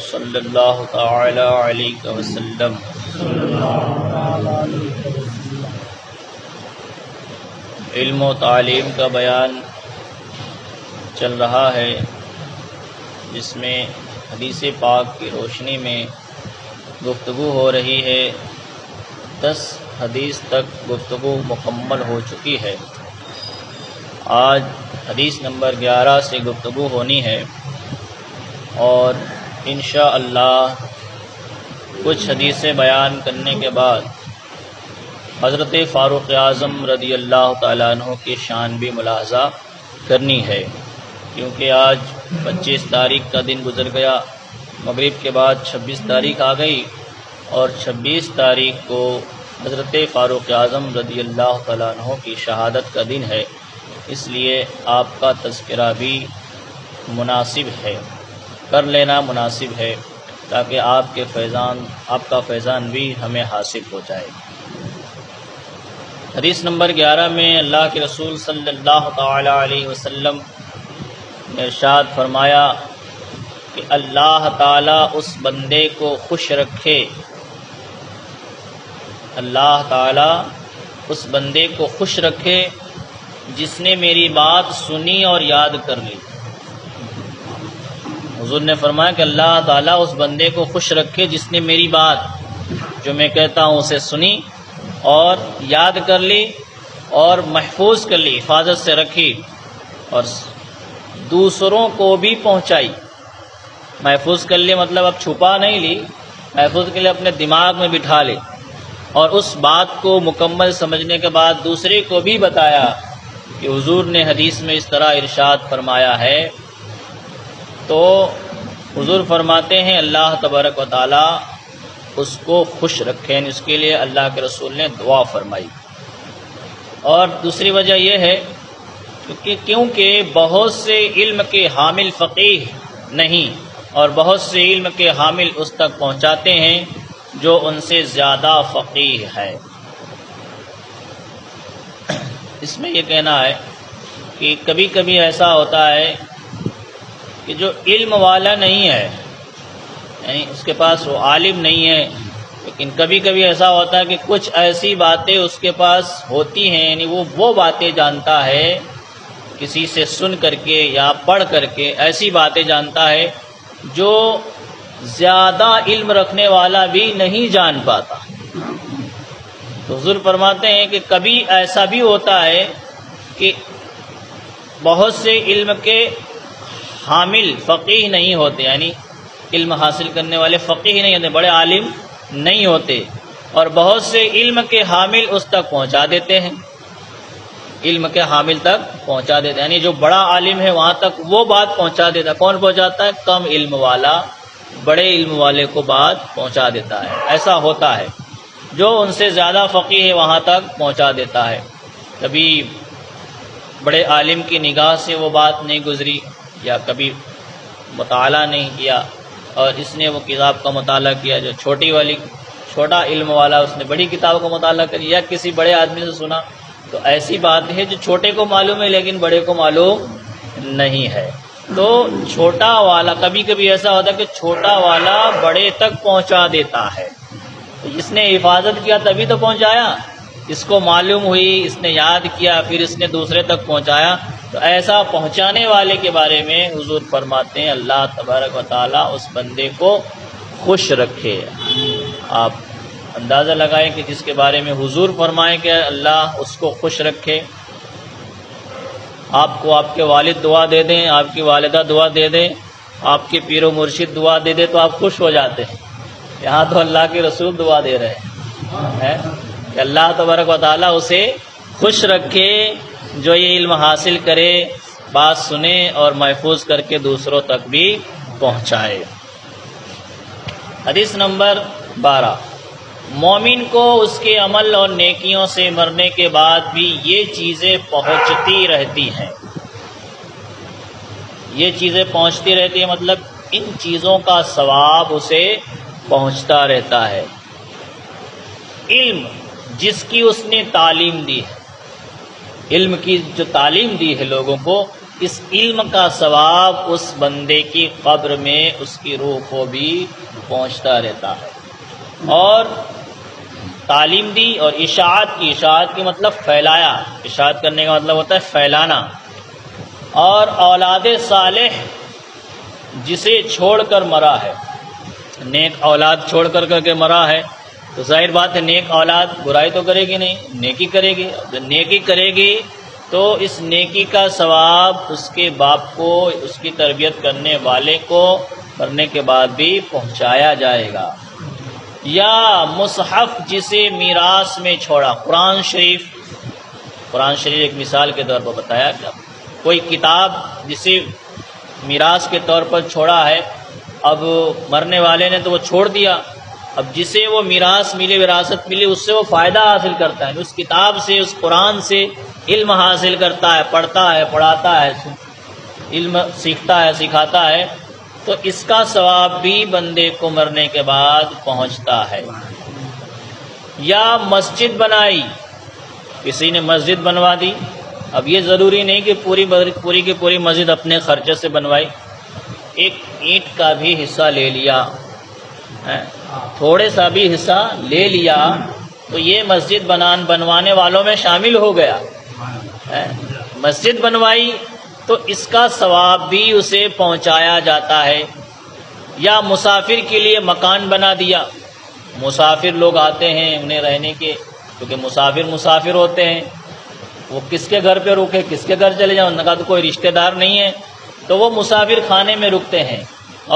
صلی اللہ تعالی علیہ وسلم۔ علم و تعلیم کا بیان چل رہا ہے، جس میں حدیث پاک کی روشنی میں گفتگو ہو رہی ہے۔ 10 حدیث تک گفتگو مکمل ہو چکی ہے۔ آج حدیث نمبر 11 سے گفتگو ہونی ہے، اور انشاءاللہ کچھ حدیثیں بیان کرنے کے بعد حضرت فاروق اعظم رضی اللہ تعالیٰ عنہ کی شان بھی ملاحظہ کرنی ہے، کیونکہ آج 25 تاریخ کا دن گزر گیا، مغرب کے بعد 26 تاریخ آ گئی، اور 26 تاریخ کو حضرت فاروق اعظم رضی اللہ تعالیٰ عنہ کی شہادت کا دن ہے، اس لیے آپ کا تذکرہ بھی مناسب ہے، کر لینا مناسب ہے، تاکہ آپ کا فیضان بھی ہمیں حاصل ہو جائے۔ حدیث نمبر 11 میں اللہ کے رسول صلی اللہ تعالی علیہ وسلم نے ارشاد فرمایا کہ اللہ تعالیٰ اس بندے کو خوش رکھے، اللہ تعالیٰ اس بندے کو خوش رکھے جس نے میری بات سنی اور یاد کر لی۔ حضور نے فرمایا کہ اللہ تعالیٰ اس بندے کو خوش رکھے جس نے میری بات جو میں کہتا ہوں اسے سنی اور یاد کر لی اور محفوظ کر لی، حفاظت سے رکھی اور دوسروں کو بھی پہنچائی۔ محفوظ کر لی مطلب اب چھپا نہیں لی، محفوظ کے لیے اپنے دماغ میں بٹھا لی، اور اس بات کو مکمل سمجھنے کے بعد دوسرے کو بھی بتایا کہ حضور نے حدیث میں اس طرح ارشاد فرمایا ہے۔ تو حضور فرماتے ہیں اللہ تبارک و تعالی اس کو خوش رکھیں، اس کے لیے اللہ کے رسول نے دعا فرمائی۔ اور دوسری وجہ یہ ہے کیونکہ بہت سے علم کے حامل فقیہ نہیں، اور بہت سے علم کے حامل اس تک پہنچاتے ہیں جو ان سے زیادہ فقیہ ہے۔ اس میں یہ کہنا ہے کہ کبھی کبھی ایسا ہوتا ہے کہ جو علم والا نہیں ہے، یعنی اس کے پاس وہ عالم نہیں ہے، لیکن کبھی کبھی ایسا ہوتا ہے کہ کچھ ایسی باتیں اس کے پاس ہوتی ہیں، یعنی وہ باتیں جانتا ہے کسی سے سن کر کے یا پڑھ کر کے، ایسی باتیں جانتا ہے جو زیادہ علم رکھنے والا بھی نہیں جان پاتا۔ تو حضور فرماتے ہیں کہ کبھی ایسا بھی ہوتا ہے کہ بہت سے علم کے حامل فقیہ نہیں ہوتے، یعنی علم حاصل کرنے والے فقیہ نہیں ہوتے، بڑے عالم نہیں ہوتے، اور بہت سے علم کے حامل اس تک پہنچا دیتے ہیں، علم کے حامل تک پہنچا دیتے ہیں، یعنی جو بڑا عالم ہے وہاں تک وہ بات پہنچا دیتا ہے۔ کون پہنچاتا ہے؟ کم علم والا بڑے علم والے کو بات پہنچا دیتا ہے۔ ایسا ہوتا ہے، جو ان سے زیادہ فقیہ ہے وہاں تک پہنچا دیتا ہے۔ کبھی بڑے عالم کی نگاہ سے وہ بات نہیں گزری، یا کبھی مطالعہ نہیں کیا اور اس نے وہ کتاب کا مطالعہ کیا، جو چھوٹا علم والا اس نے بڑی کتاب کا مطالعہ کیا، یا کسی بڑے آدمی سے سنا، تو ایسی بات ہے جو چھوٹے کو معلوم ہے لیکن بڑے کو معلوم نہیں ہے۔ تو چھوٹا والا کبھی کبھی ایسا ہوتا ہے کہ چھوٹا والا بڑے تک پہنچا دیتا ہے، تو اس نے حفاظت کیا تبھی تو پہنچایا، اس کو معلوم ہوئی، اس نے یاد کیا، پھر اس نے دوسرے تک پہنچایا۔ تو ایسا پہنچانے والے کے بارے میں حضور فرماتے ہیں اللہ تبارک و تعالیٰ اس بندے کو خوش رکھے۔ آپ اندازہ لگائیں کہ جس کے بارے میں حضور فرمائیں کہ اللہ اس کو خوش رکھے، آپ کو آپ کے والد دعا دے دیں، آپ کی والدہ دعا دے دیں، آپ کے پیر و مرشد دعا دے دے تو آپ خوش ہو جاتے ہیں۔ یہاں تو اللہ کے رسول دعا دے رہے ہیں کہ اللہ تبارک و تعالیٰ اسے خوش رکھے جو یہ علم حاصل کرے، بات سنے اور محفوظ کر کے دوسروں تک بھی پہنچائے۔ حدیث نمبر 12، مومن کو اس کے عمل اور نیکیوں سے مرنے کے بعد بھی یہ چیزیں پہنچتی رہتی ہیں۔ یہ چیزیں پہنچتی رہتی ہیں مطلب ان چیزوں کا ثواب اسے پہنچتا رہتا ہے۔ علم جس کی اس نے تعلیم دی ہے، علم کی جو تعلیم دی ہے لوگوں کو، اس علم کا ثواب اس بندے کی قبر میں اس کی روح کو بھی پہنچتا رہتا ہے۔ اور تعلیم دی اور اشاعت کی مطلب پھیلایا، اشاعت کرنے کا مطلب ہوتا ہے پھیلانا۔ اور اولاد صالح جسے چھوڑ کر مرا ہے، نیک اولاد چھوڑ کر کے مرا ہے، تو ظاہر بات ہے نیک اولاد برائی تو کرے گی نہیں، نیکی کرے گی۔ جب نیکی کرے گی تو اس نیکی کا ثواب اس کے باپ کو، اس کی تربیت کرنے والے کو مرنے کے بعد بھی پہنچایا جائے گا۔ یا مصحف جسے میراث میں چھوڑا، قرآن شریف ایک مثال کے طور پر بتایا کہ کوئی کتاب جسے میراث کے طور پر چھوڑا ہے، اب مرنے والے نے تو وہ چھوڑ دیا، اب جسے وہ میراث ملی، وراثت ملی، اس سے وہ فائدہ حاصل کرتا ہے، اس کتاب سے، اس قرآن سے علم حاصل کرتا ہے، پڑھتا ہے، پڑھاتا ہے، علم سیکھتا ہے، سکھاتا ہے، تو اس کا ثواب بھی بندے کو مرنے کے بعد پہنچتا ہے۔ یا مسجد بنائی، کسی نے مسجد بنوا دی، اب یہ ضروری نہیں کہ پوری کی پوری مسجد اپنے خرچے سے بنوائی، ایک اینٹ کا بھی حصہ لے لیا، تھوڑے سا بھی حصہ لے لیا، تو یہ مسجد بنوانے والوں میں شامل ہو گیا۔ مسجد بنوائی تو اس کا ثواب بھی اسے پہنچایا جاتا ہے۔ یا مسافر کے لیے مکان بنا دیا، مسافر لوگ آتے ہیں انہیں رہنے کے، کیونکہ مسافر ہوتے ہیں، وہ کس کے گھر پہ رکے، کس کے گھر چلے جائیں، ان کا تو کوئی رشتہ دار نہیں ہے، تو وہ مسافر خانے میں رکتے ہیں،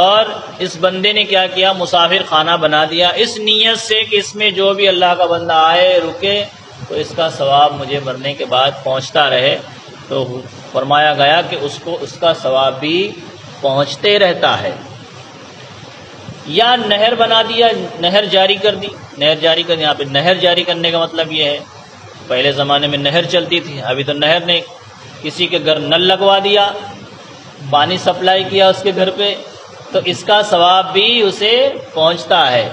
اور اس بندے نے کیا کیا، مسافر خانہ بنا دیا، اس نیت سے کہ اس میں جو بھی اللہ کا بندہ آئے رکے تو اس کا ثواب مجھے مرنے کے بعد پہنچتا رہے، تو فرمایا گیا کہ اس کو اس کا ثواب بھی پہنچتے رہتا ہے۔ یا نہر بنا دیا، نہر جاری کر دی، یہاں پہ نہر جاری کرنے کا مطلب یہ ہے، پہلے زمانے میں نہر چلتی تھی، ابھی تو نہر نے کسی کے گھر نل لگوا دیا، پانی سپلائی کیا اس کے گھر پہ، تو اس کا ثواب بھی اسے پہنچتا ہے۔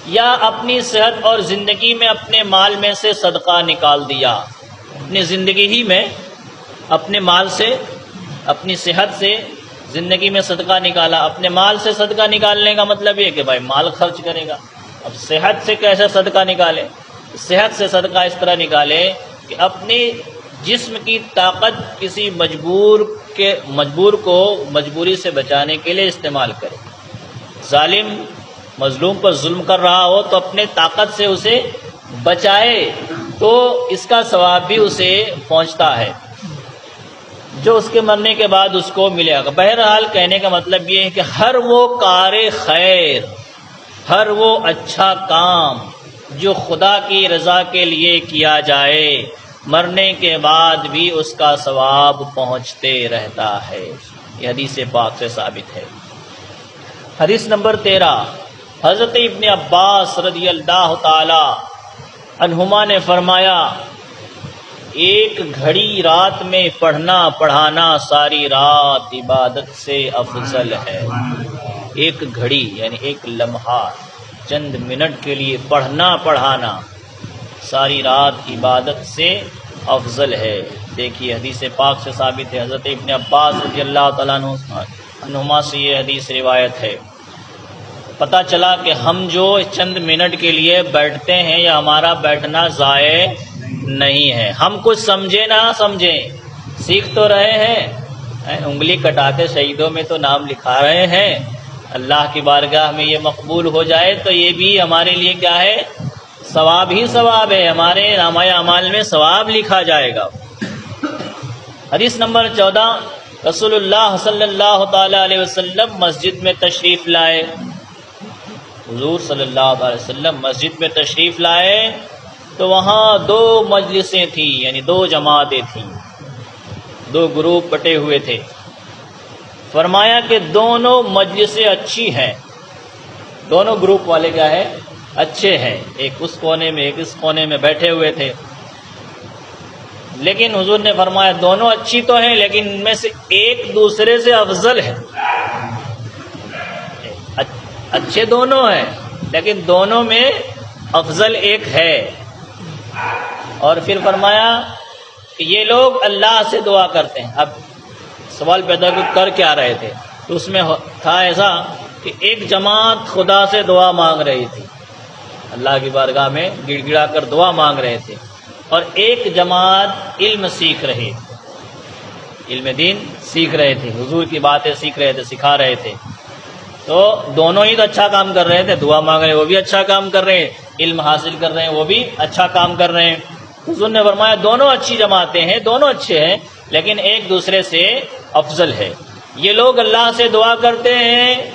یا اپنی صحت اور زندگی میں اپنے مال میں سے صدقہ نکال دیا، اپنی زندگی ہی میں اپنے مال سے، اپنی صحت سے زندگی میں صدقہ نکالا۔ اپنے مال سے صدقہ نکالنے کا مطلب یہ کہ بھائی مال خرچ کرے گا، اب صحت سے کیسے صدقہ نکالے؟ صحت سے صدقہ اس طرح نکالے کہ اپنے جسم کی طاقت کسی مجبور کو مجبوری سے بچانے کے لیے استعمال کرے۔ ظالم مظلوم پر ظلم کر رہا ہو تو اپنے طاقت سے اسے بچائے، تو اس کا ثواب بھی اسے پہنچتا ہے، جو اس کے مرنے کے بعد اس کو ملے گا۔ بہرحال کہنے کا مطلب یہ ہے کہ ہر وہ کار خیر، ہر وہ اچھا کام جو خدا کی رضا کے لیے کیا جائے، مرنے کے بعد بھی اس کا ثواب پہنچتے رہتا ہے۔ یہ حدیث پاک سے ثابت ہے۔ حدیث نمبر 13، حضرت ابن عباس رضی اللہ تعالی عنہما نے فرمایا، ایک گھڑی رات میں پڑھنا پڑھانا ساری رات عبادت سے افضل ہے۔ ایک گھڑی یعنی ایک لمحہ، چند منٹ کے لیے پڑھنا پڑھانا ساری رات عبادت سے افضل ہے۔ دیکھیے حدیث پاک سے ثابت ہے، حضرت ابن عباس رضی اللہ تعالیٰ عنہما سے یہ حدیث روایت ہے۔ پتہ چلا کہ ہم جو چند منٹ کے لیے بیٹھتے ہیں، یا ہمارا بیٹھنا ضائع نہیں ہے، ہم کچھ سمجھے نہ سمجھیں، سیکھ تو رہے ہیں، انگلی کٹا کے شہیدوں میں تو نام لکھا رہے ہیں، اللہ کی بارگاہ میں یہ مقبول ہو جائے تو یہ بھی ہمارے لیے کیا ہے، ثواب ہی ثواب ہے، ہمارے نامہ اعمال میں ثواب لکھا جائے گا۔ حدیث نمبر 14، رسول اللہ صلی اللہ تعالی علیہ وسلم مسجد میں تشریف لائے، حضور صلی اللہ علیہ وسلم مسجد میں تشریف لائے تو وہاں دو مجلسیں تھیں، یعنی دو جماعتیں تھیں، دو گروپ بٹے ہوئے تھے۔ فرمایا کہ دونوں مجلسیں اچھی ہیں، دونوں گروپ والے کیا ہے، اچھے ہیں، ایک اس کونے میں ایک اس کونے میں بیٹھے ہوئے تھے، لیکن حضور نے فرمایا دونوں اچھی تو ہیں، لیکن ان میں سے ایک دوسرے سے افضل ہے۔ اچھے دونوں ہیں لیکن دونوں میں افضل ایک ہے۔ اور پھر فرمایا کہ یہ لوگ اللہ سے دعا کرتے ہیں۔ اب سوال پیدا کر کیا رہے تھے؟ تو اس میں تھا ایسا کہ ایک جماعت خدا سے دعا مانگ رہی تھی، اللہ کی بارگاہ میں گڑ گڑا کر دعا مانگ رہے تھے، اور ایک جماعت علم سیکھ رہی تھی، علم دین سیکھ رہے تھے، حضور کی باتیں سیکھ رہے تھے، سکھا رہے تھے۔ تو دونوں ہی تو اچھا کام کر رہے تھے، دعا مانگ رہے ہیں وہ بھی اچھا کام کر رہے ہیں، علم حاصل کر رہے ہیں وہ بھی اچھا کام کر رہے ہیں۔ حضور نے فرمایا دونوں اچھی جماعتیں ہیں، دونوں اچھے ہیں، لیکن ایک دوسرے سے افضل ہے۔ یہ لوگ اللہ سے دعا کرتے ہیں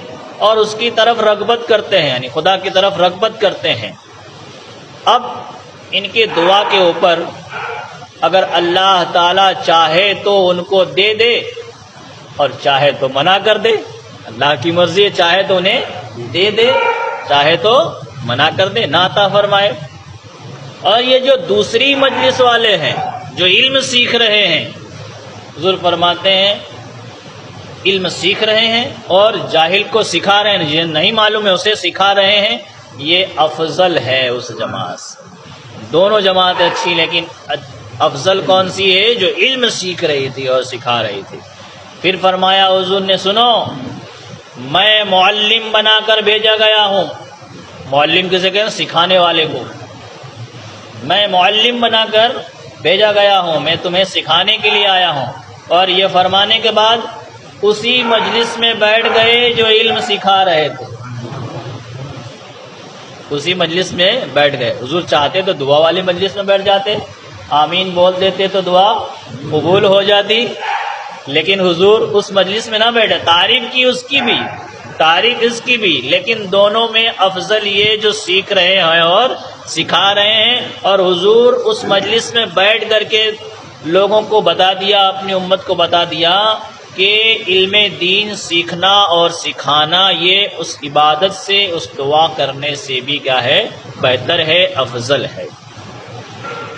اور اس کی طرف رغبت کرتے ہیں، یعنی خدا کی طرف رغبت کرتے ہیں۔ اب ان کی دعا کے اوپر اگر اللہ تعالی چاہے تو ان کو دے دے اور چاہے تو منع کر دے، اللہ کی مرضی ہے، چاہے تو انہیں دے دے، چاہے تو منع کر دے، نہ عطا فرمائے۔ اور یہ جو دوسری مجلس والے ہیں جو علم سیکھ رہے ہیں، حضور فرماتے ہیں علم سیکھ رہے ہیں اور جاہل کو سکھا رہے ہیں، جنہیں نہیں معلوم ہے اسے سکھا رہے ہیں، یہ افضل ہے اس جماعت سے۔ دونوں جماعتیں اچھی، لیکن افضل کون سی ہے؟ جو علم سیکھ رہی تھی اور سکھا رہی تھی۔ پھر فرمایا حضور نے، سنو میں معلم بنا کر بھیجا گیا ہوں۔ معلم کسے کہتے ہیں؟ سکھانے والے کو۔ میں معلم بنا کر بھیجا گیا ہوں، میں تمہیں سکھانے کے لیے آیا ہوں۔ اور یہ فرمانے کے بعد اسی مجلس میں بیٹھ گئے جو علم سکھا رہے تھے، اسی مجلس میں بیٹھ گئے۔ حضور چاہتے تو دعا والی مجلس میں بیٹھ جاتے، آمین بول دیتے تو دعا قبول ہو جاتی، لیکن حضور اس مجلس میں نہ بیٹھے، تعریف کی اس کی بھی، تعریف اس کی بھی، لیکن دونوں میں افضل یہ جو سیکھ رہے ہیں اور سکھا رہے ہیں۔ اور حضور اس مجلس میں بیٹھ کر کے لوگوں کو بتا دیا، اپنی امت کو بتا دیا کہ علم دین سیکھنا اور سکھانا یہ اس عبادت سے، اس دعا کرنے سے بھی کیا ہے؟ بہتر ہے، افضل ہے۔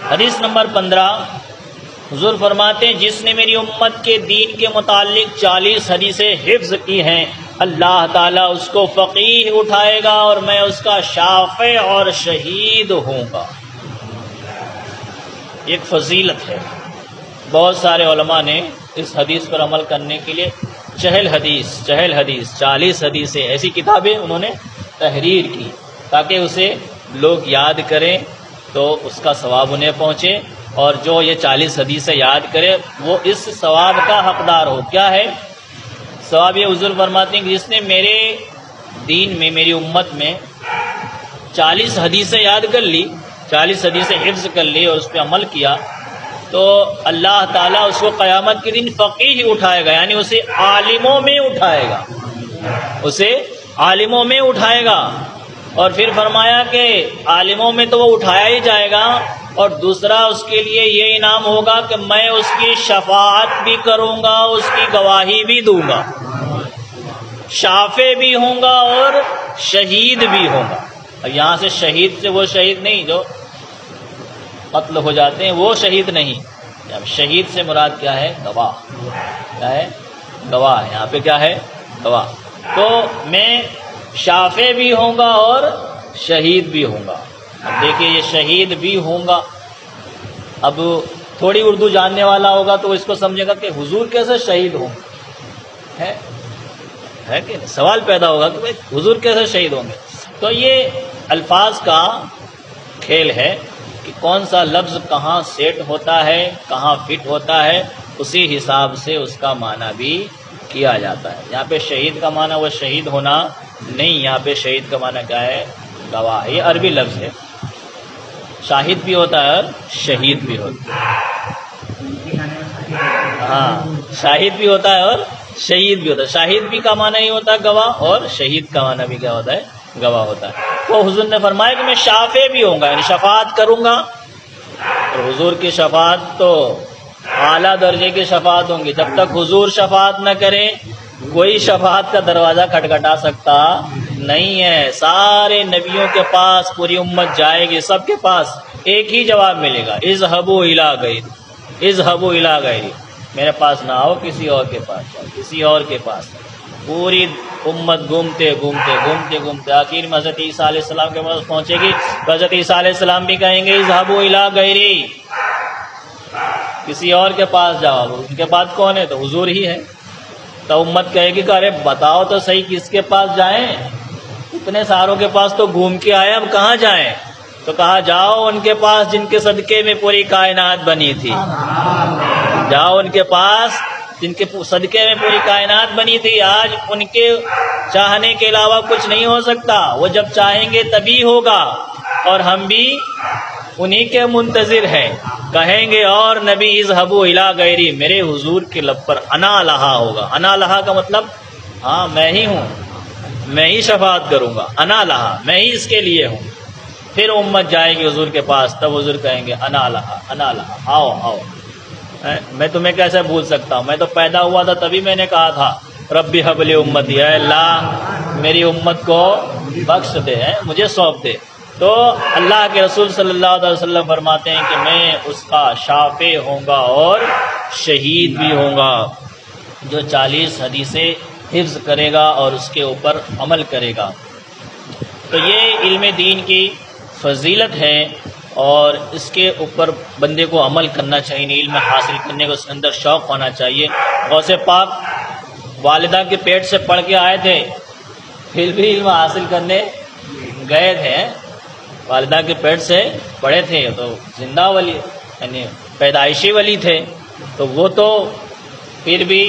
حدیث نمبر 15، حضور فرماتے ہیں جس نے میری امت کے دین کے متعلق 40 حدیثیں حفظ کی ہیں، اللہ تعالیٰ اس کو فقیہ اٹھائے گا اور میں اس کا شافع اور شہید ہوں گا۔ ایک فضیلت ہے۔ بہت سارے علماء نے اس حدیث پر عمل کرنے کے لیے 40 حدیثیں ایسی کتابیں انہوں نے تحریر کی تاکہ اسے لوگ یاد کریں تو اس کا ثواب انہیں پہنچے، اور جو یہ 40 حدیثیں یاد کرے وہ اس ثواب کا حقدار ہو۔ کیا ہے ثواب؟ یہ حضور فرماتے ہیں کہ جس نے میرے دین میں، میری امت میں 40 حدیثیں یاد کر لی، 40 حدیثیں حفظ کر لی اور اس پہ عمل کیا، تو اللہ تعالیٰ اس کو قیامت کے دن فقیہ اٹھائے گا، یعنی اسے عالموں میں اٹھائے گا، اسے عالموں میں اٹھائے گا۔ اور پھر فرمایا کہ عالموں میں تو وہ اٹھایا ہی جائے گا، اور دوسرا اس کے لیے یہ انعام ہوگا کہ میں اس کی شفاعت بھی کروں گا، اس کی گواہی بھی دوں گا، شافع بھی ہوں گا اور شہید بھی ہوں گا۔ اب یہاں سے شہید سے وہ شہید نہیں جو قتل ہو جاتے ہیں، وہ شہید نہیں۔ اب شہید سے مراد کیا ہے؟ گواہ۔ کیا ہے؟ گواہ۔ یہاں پہ کیا ہے؟ گواہ۔ تو میں شافع بھی ہوں گا اور شہید بھی ہوں گا۔ اب دیکھیے یہ شہید بھی ہوں گا، اب تھوڑی اردو جاننے والا ہوگا تو اس کو سمجھے گا کہ حضور کیسے شہید ہوں گے، ہے کہ سوال پیدا ہوگا کہ حضور کیسے شہید ہوں گے۔ تو یہ الفاظ کا کھیل ہے کہ کون سا لفظ کہاں سیٹ ہوتا ہے، کہاں فٹ ہوتا ہے، اسی حساب سے اس کا معنی بھی کیا جاتا ہے۔ یہاں پہ شہید کا معنی وہ شہید ہونا نہیں، یہاں پہ شہید کا معنی کیا ہے؟ گواہ۔ یہ عربی لفظ ہے، شاہد بھی ہوتا ہے اور شہید بھی ہوتا ہے۔ ہاں، شاہد بھی ہوتا ہے اور شہید بھی ہوتا ہے۔ شاہد بھی کا معنی ہی ہوتا ہے گواہ، اور شہید کا معنی بھی کیا ہوتا ہے؟ گواہ ہوتا ہے۔ تو حضور نے فرمایا کہ میں شافع بھی ہوں گا، یعنی شفاعت کروں گا، اور حضور کی شفاعت تو اعلیٰ درجے کی شفاعت ہوں گی۔ جب تک حضور شفاعت نہ کریں کوئی شفاعت کا دروازہ کھٹکھٹا سکتا نہیں ہے۔ سارے نبیوں کے پاس پوری امت جائے گی، سب کے پاس ایک ہی جواب ملے گا، اذهبوا الی غیری، اذهبوا الی غیری، میرے پاس نہ آؤ، کسی اور کے پاس جاؤ، کسی اور کے پاس۔ پوری امت گھومتے گھومتے گھومتے گھومتے آخر میں حضرت عیسیٰ علیہ السلام کے پاس پہنچے گی، تو حضرت عیسیٰ علیہ السلام بھی کہیں گے اذهبوا الی غیری، کسی اور کے پاس جاؤ۔ ان کے بعد کون ہے؟ تو حضور ہی ہے۔ تو امت کہے گی کہ ارے بتاؤ تو صحیح کس کے پاس جائیں، اتنے ساروں کے پاس تو گھوم کے آئے، اب کہاں جائیں؟ تو کہا جاؤ ان کے پاس جن کے صدقے میں پوری کائنات بنی تھی، جاؤ ان کے پاس جن کے صدقے میں پوری کائنات بنی تھی۔ آج ان کے چاہنے کے علاوہ کچھ نہیں ہو سکتا، وہ جب چاہیں گے تبھی ہوگا، اور ہم بھی انہی کے منتظر ہیں۔ کہیں گے اور نبی اذهبوا الی غیری، میرے حضور کے لب پر انا لہا ہوگا۔ انا لہا کا مطلب ہاں میں ہی ہوں، میں ہی شفاعت کروں گا، انا لہا، میں ہی اس کے لیے ہوں۔ پھر امت جائے گی حضور کے پاس، تب حضور کہیں گے انا لہا، انا لہا، آؤ آؤ، میں تمہیں کیسے بھول سکتا ہوں، میں تو پیدا ہوا تھا تبھی میں نے کہا تھا ربی حب لی امتی، اے اللہ میری امت کو بخش دے، مجھے سونپ دے۔ تو اللہ کے رسول صلی اللہ علیہ وسلم فرماتے ہیں کہ میں اس کا شافع ہوں گا اور شہید بھی ہوں گا، جو 40 حدیثیں حفظ کرے گا اور اس کے اوپر عمل کرے گا۔ تو یہ علم دین کی فضیلت ہے، اور اس کے اوپر بندے کو عمل کرنا چاہیے، علم حاصل کرنے کو اس کے اندر شوق ہونا چاہیے۔ غوث پاک والدہ کے پیٹ سے پڑھ کے آئے تھے، پھر بھی علم حاصل کرنے گئے تھے، والدہ کے پیٹ سے پڑھے تھے تو زندہ ولی یعنی پیدائشی ولی تھے، تو وہ تو پھر بھی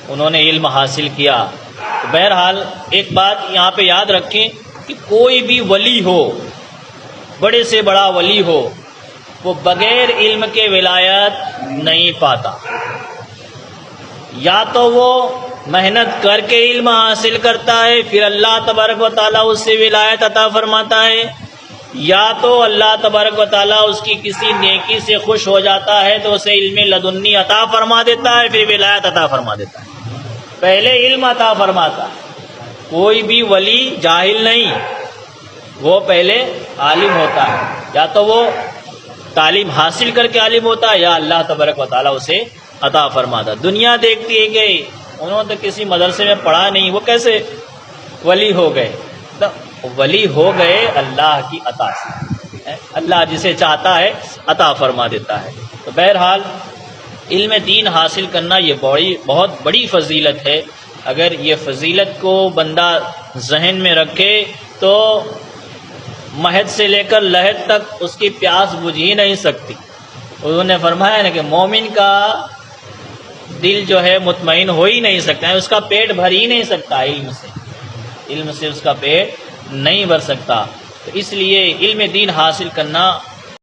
انہوں نے علم حاصل کیا۔ تو بہرحال ایک بات یہاں پہ یاد رکھیں کہ کوئی بھی ولی ہو، بڑے سے بڑا ولی ہو، وہ بغیر علم کے ولایت نہیں پاتا۔ یا تو وہ محنت کر کے علم حاصل کرتا ہے، پھر اللہ تبارک و تعالیٰ اس سے ولایت عطا فرماتا ہے، یا تو اللہ تبارک و تعالیٰ اس کی کسی نیکی سے خوش ہو جاتا ہے تو اسے علم لدنی عطا فرما دیتا ہے، پھر ولایت عطا فرما دیتا ہے۔ پہلے علم عطا فرماتا ہے۔ کوئی بھی ولی جاہل نہیں، وہ پہلے عالم ہوتا ہے، یا تو وہ تعلیم حاصل کر کے عالم ہوتا ہے، یا اللہ تبارک و تعالیٰ اسے عطا فرماتا۔ دنیا دیکھتی ہے کہ انہوں نے تو کسی مدرسے میں پڑھا نہیں، وہ کیسے ولی ہو گئے؟ تو ولی ہو گئے اللہ کی عطا سے، اللہ جسے چاہتا ہے عطا فرما دیتا ہے۔ تو بہرحال علم دین حاصل کرنا یہ بہت بڑی فضیلت ہے۔ اگر یہ فضیلت کو بندہ ذہن میں رکھے تو مہد سے لے کر لہد تک اس کی پیاس بجھ ہی نہیں سکتی۔ انہوں نے فرمایا نا کہ مومن کا دل جو ہے مطمئن ہو ہی نہیں سکتا ہے، اس کا پیٹ بھر ہی نہیں سکتا، علم سے اس کا پیٹ نہیں بھر سکتا۔ تو اس لیے علم دین حاصل کرنا